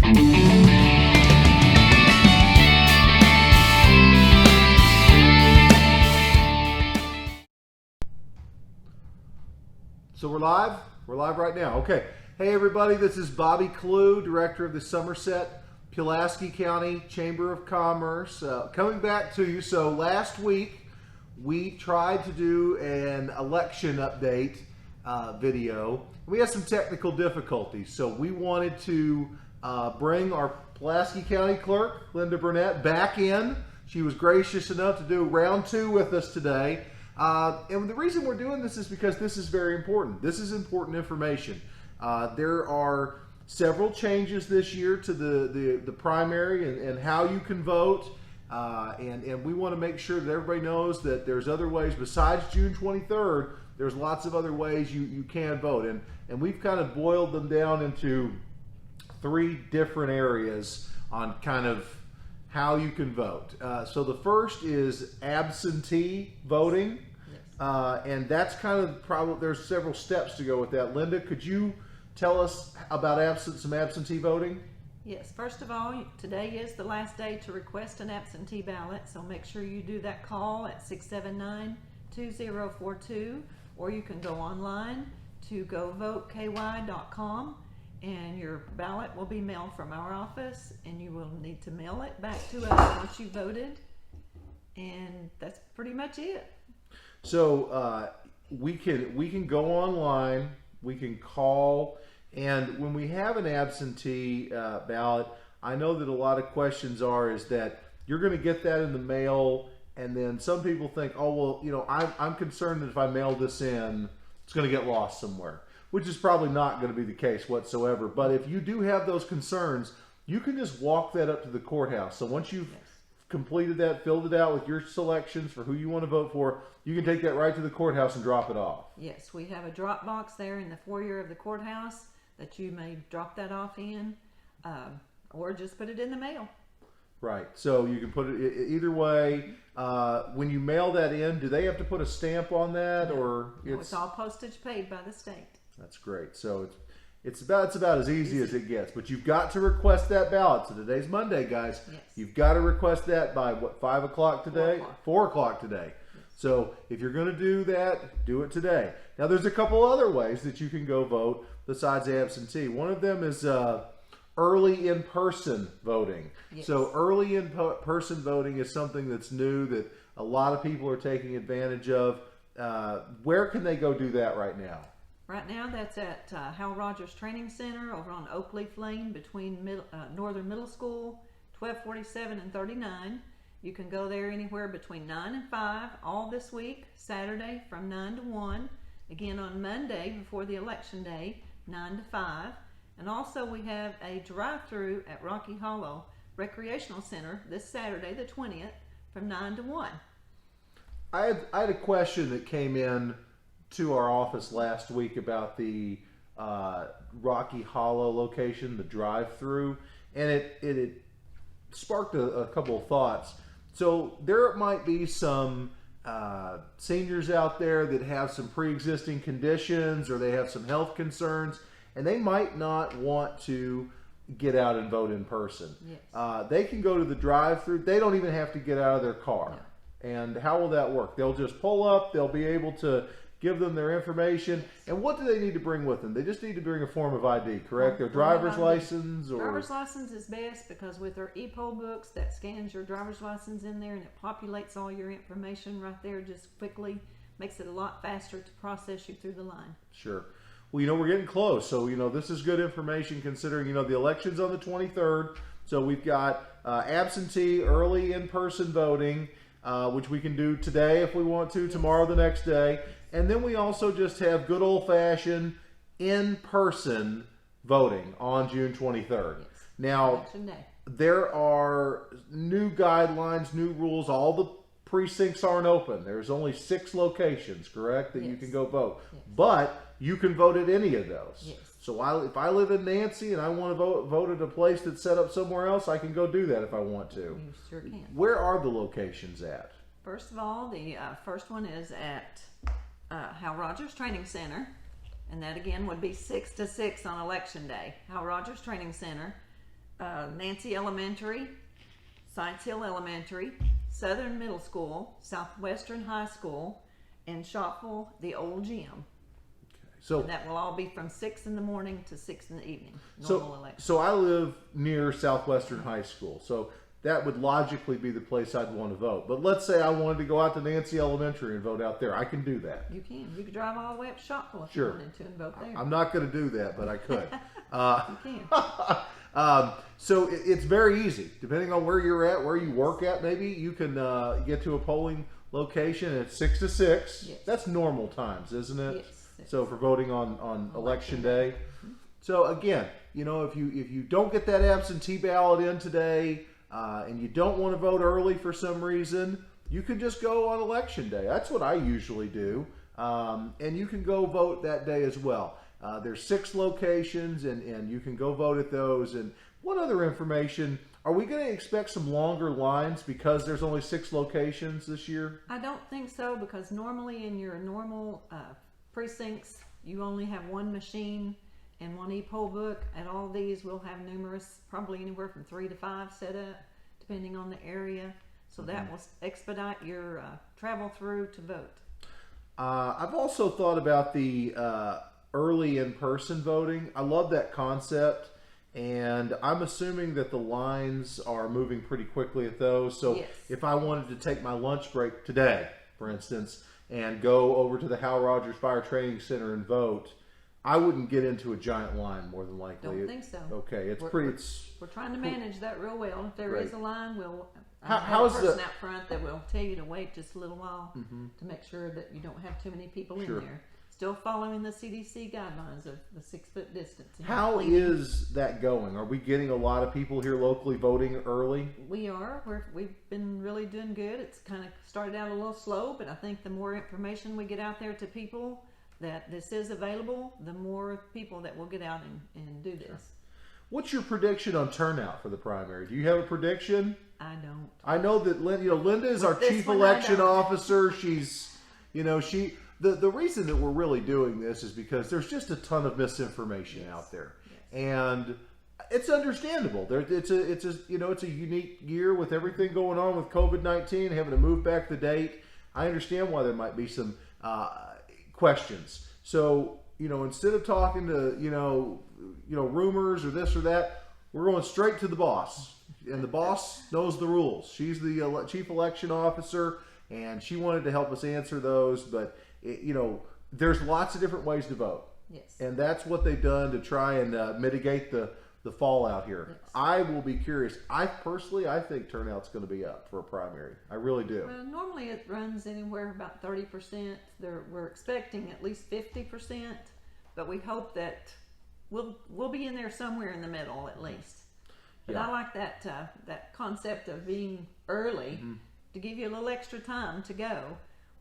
So we're live? We're live right now. Okay. Hey everybody, this is Bobby Clue, Director of the Somerset-Pulaski County Chamber of Commerce. Coming back to you. So last week we tried to do an election update video. We had some technical difficulties, so we wanted to bring our Pulaski County Clerk, Linda Burnett, back in. She was gracious enough to do round 2 with us today. And the reason we're doing this is because this is very important. This is important information. There are several changes this year to the primary and how you can vote. And we want to make sure that everybody knows that there's other ways besides June 23rd. There's lots of other ways you can vote. And we've kind of boiled them down into 3 different areas on kind of how you can vote. So the first is absentee voting. And that's kind of there's several steps to go with that. Linda, could you tell us about some absentee voting? Yes, first of all, today is the last day to request an absentee ballot, so make sure you do that call at 679-2042, or you can go online to govoteky.com, and your ballot will be mailed from our office, and you will need to mail it back to us once you voted, and that's pretty much it. So we can go online, we can call, and when we have an absentee ballot, I know that a lot of questions is that you're going to get that in the mail, and then some people think, oh well, you know, I'm concerned that if I mail this in, it's going to get lost somewhere, which is probably not going to be the case whatsoever. But if you do have those concerns, you can just walk that up to the courthouse. So once you've completed that, filled it out with your selections for who you want to vote for, you can take that right to the courthouse and drop it off. Yes, we have a drop box there in the foyer of the courthouse that you may drop that off in, or just put it in the mail. Right, so you can put it either way. When you mail that in, do they have to put a stamp on that? No. Or it's all postage paid by the state. That's great. So it's about as easy as it gets, but you've got to request that ballot. So today's Monday, guys. Yes. You've got to request that by what, 5 o'clock today? 4 o'clock today. Yes. So if you're going to do that, do it today. Now there's a couple other ways that you can go vote besides absentee. One of them is early in-person voting. Yes. So early in-person voting is something that's new that a lot of people are taking advantage of. Where can they go do that right now? Right now, that's at Hal Rogers Training Center over on Oak Leaf Lane between Northern Middle School, 1247 and 39. You can go there anywhere between 9 and 5 all this week, Saturday from 9 to 1. Again on Monday before the election day, 9 to 5. And also we have a drive-thru at Rocky Hollow Recreational Center this Saturday, the 20th, from 9 to 1. I had a question that came in to our office last week about the Rocky Hollow location, the drive-thru, and it sparked a couple of thoughts. So there might be some seniors out there that have some pre-existing conditions, or they have some health concerns, and they might not want to get out and vote in person. Yes. They can go to the drive-thru. They don't even have to get out of their car. No. And how will that work? They'll just pull up. They'll be able to give them their information. And what do they need to bring with them? They just need to bring a form of ID, correct? Their driver's license? Or driver's license is best, because with our e-poll books, that scans your driver's license in there and it populates all your information right there just quickly. Makes it a lot faster to process you through the line. Sure. Well, you know, we're getting close. So, you know, this is good information considering, you know, the election's on the 23rd. So we've got absentee, early in-person voting, which we can do today if we want to, tomorrow, the next day. And then we also just have good old-fashioned in-person voting on June 23rd. Yes. Now, there are new guidelines, new rules. All the precincts aren't open. There's only 6 locations, correct, that you can go vote. Yes. But you can vote at any of those. Yes. So if I live in Nancy and I want to vote at a place that's set up somewhere else, I can go do that if I want to. You sure can. Where are the locations at? First of all, the first one is at Hal Rogers Training Center, and that again would be 6 to 6 on election day. Hal Rogers Training Center. Nancy Elementary, Science Hill Elementary, Southern Middle School, Southwestern High School, and Shopville, the old gym. So And that will all be from 6 in the morning to 6 in the evening. Normal election. So I live near Southwestern High School, so that would logically be the place I'd want to vote. But let's say I wanted to go out to Nancy Elementary and vote out there. I can do that. You can. You could drive all the way up to Shopville if Sure. you wanted to and vote there. I'm not going to do that, but I could. You can. So it's very easy. Depending on where you're at, where you work at, maybe you can get to a polling location at 6 to 6. Yes. That's normal times, isn't it? Yes. So for voting on election day. So again, if you don't get that absentee ballot in today and you don't want to vote early for some reason, you can just go on election day. That's what I usually do, and you can go vote that day as well. There's 6 locations, and you can go vote at those. And what other information? Are we going to expect some longer lines because there's only 6 locations this year? I don't think so, because normally in your normal precincts, you only have one machine and one e-poll book. At all these, we'll have numerous, probably anywhere from 3 to 5 set up, depending on the area. So that will expedite your travel through to vote. I've also thought about the early in-person voting. I love that concept, and I'm assuming that the lines are moving pretty quickly at those. So Yes. if I wanted to take my lunch break today, for instance, and go over to the Hal Rogers Fire Training Center and vote, I wouldn't get into a giant line more than likely. Don't think so. Okay, We're trying to manage that real well. If there is a line, we'll have how's a person the- out front that will tell you to wait just a little while to make sure that you don't have too many people Sure. in there. Still following the CDC guidelines of the 6-foot distance. and How cleaning. is that going? Are we getting a lot of people here locally voting early? We are. We've been really doing good. It's kind of started out a little slow, but I think the more information we get out there to people that this is available, the more people that will get out and do this. What's your prediction on turnout for the primary? Do you have a prediction? I don't. I know that Linda is our With this chief one, I election don't. officer. She's, the reason that we're really doing this is because there's just a ton of misinformation out there, and it's understandable. It's a unique year with everything going on with COVID-19, having to move back the date. I understand why there might be some questions. So instead of talking to rumors or this or that, we're going straight to the boss, and the boss knows the rules. She's the chief election officer, and she wanted to help us answer those. But there's lots of different ways to vote. Yes. And that's what they've done to try and mitigate the fallout here. Yes. I will be curious. I think turnout's going to be up for a primary. I really do. Well, normally it runs anywhere about 30%. We're expecting at least 50%, but we hope that we'll be in there somewhere in the middle at least. But Yeah. I like that concept of being early to give you a little extra time to go.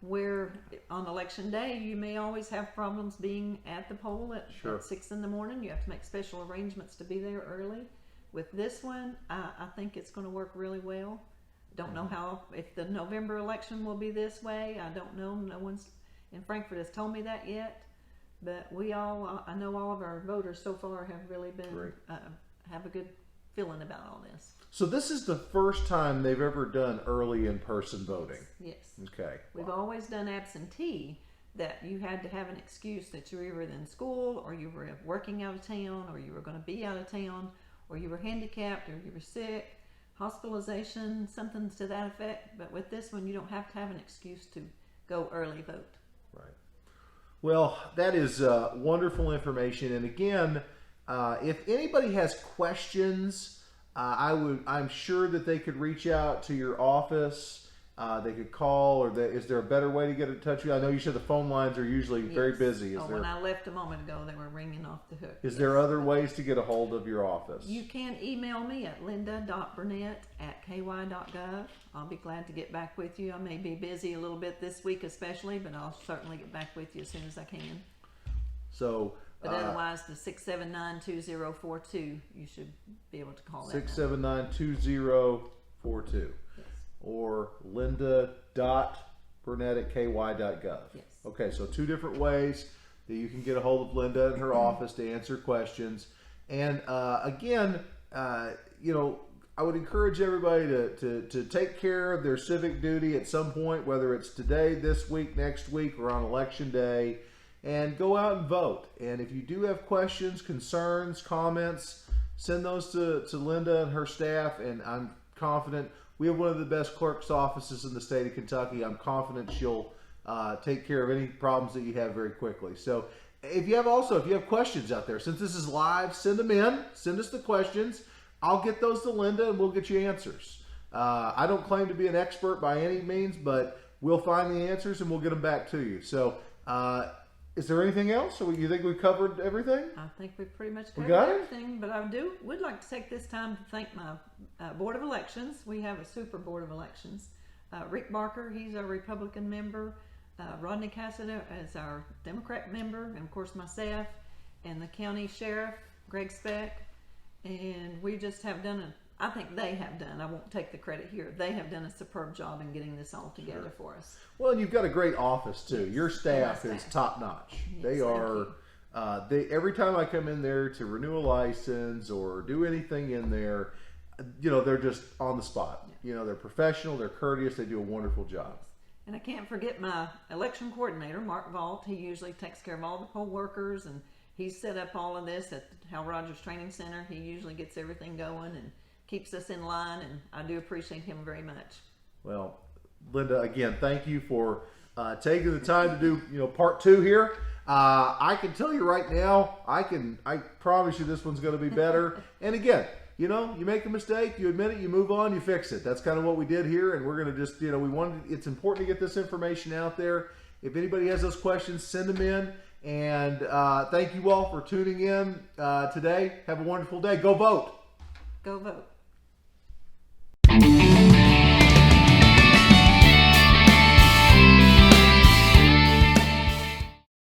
Where on election day you may always have problems being at the poll at 6 in the morning. You have to make special arrangements to be there early. With this one, I think it's going to work really well. Don't know if the November election will be this way. I don't know. No one's in Frankfort has told me that yet. But I know all of our voters so far have really been have a good feeling about all this. So this is the first time they've ever done early in-person voting. Yes. Okay. We've always done absentee, that you had to have an excuse that you were either in school or you were working out of town or you were going to be out of town or you were handicapped or you were sick, hospitalization, something to that effect. But with this one, you don't have to have an excuse to go early vote. Right. Well, that is wonderful information. And again, if anybody has questions, I'm sure that they could reach out to your office. They could call, or is there a better way to get in touch with you? I know you said the phone lines are usually very busy. When I left a moment ago, they were ringing off the hook. Is there other ways to get a hold of your office? You can email me at linda.burnett@ky.gov. I'll be glad to get back with you. I may be busy a little bit this week especially, but I'll certainly get back with you as soon as I can. So, but otherwise, the 679-2042, you should be able to call that. 679-2042. Yes. Or linda.burnett@ky.gov. Yes. Okay, so 2 different ways that you can get a hold of Linda in her office to answer questions. And again, you know, I would encourage everybody to take care of their civic duty at some point, whether it's today, this week, next week, or on election day, and go out and vote. And if you do have questions, concerns, comments, send those to Linda and her staff, and I'm confident we have one of the best clerk's offices in the state of Kentucky. I'm confident she'll take care of any problems that you have very quickly. So if you have questions out there, since this is live, send them in. Send us the questions. I'll get those to Linda and we'll get you answers. I don't claim to be an expert by any means, but we'll find the answers and we'll get them back to you. So is there anything else? Or you think we've covered everything? I think we've pretty much covered everything, but I would like to take this time to thank my Board of Elections. We have a super Board of Elections. Rick Barker, he's a Republican member. Rodney Cassidy is our Democrat member, and of course myself, and the county sheriff, Greg Speck. And we just have done I think they have done, I won't take the credit here, they have done a superb job in getting this all together for us. Well, and you've got a great office too. Yes. Your staff is top notch. Yes, they are, every time I come in there to renew a license or do anything in there, you know, they're just on the spot. Yeah. You know, they're professional, they're courteous, they do a wonderful job. And I can't forget my election coordinator, Mark Vault. He usually takes care of all the poll workers, and he's set up all of this at Hal Rogers Training Center. He usually gets everything going and keeps us in line, and I do appreciate him very much. Well, Linda, again, thank you for taking the time to do part 2 here. I can tell you right now, I promise you this one's going to be better. And again, you make a mistake, you admit it, you move on, you fix it. That's kind of what we did here, and we're going to just, it's important to get this information out there. If anybody has those questions, send them in. And thank you all for tuning in today. Have a wonderful day. Go vote. Go vote.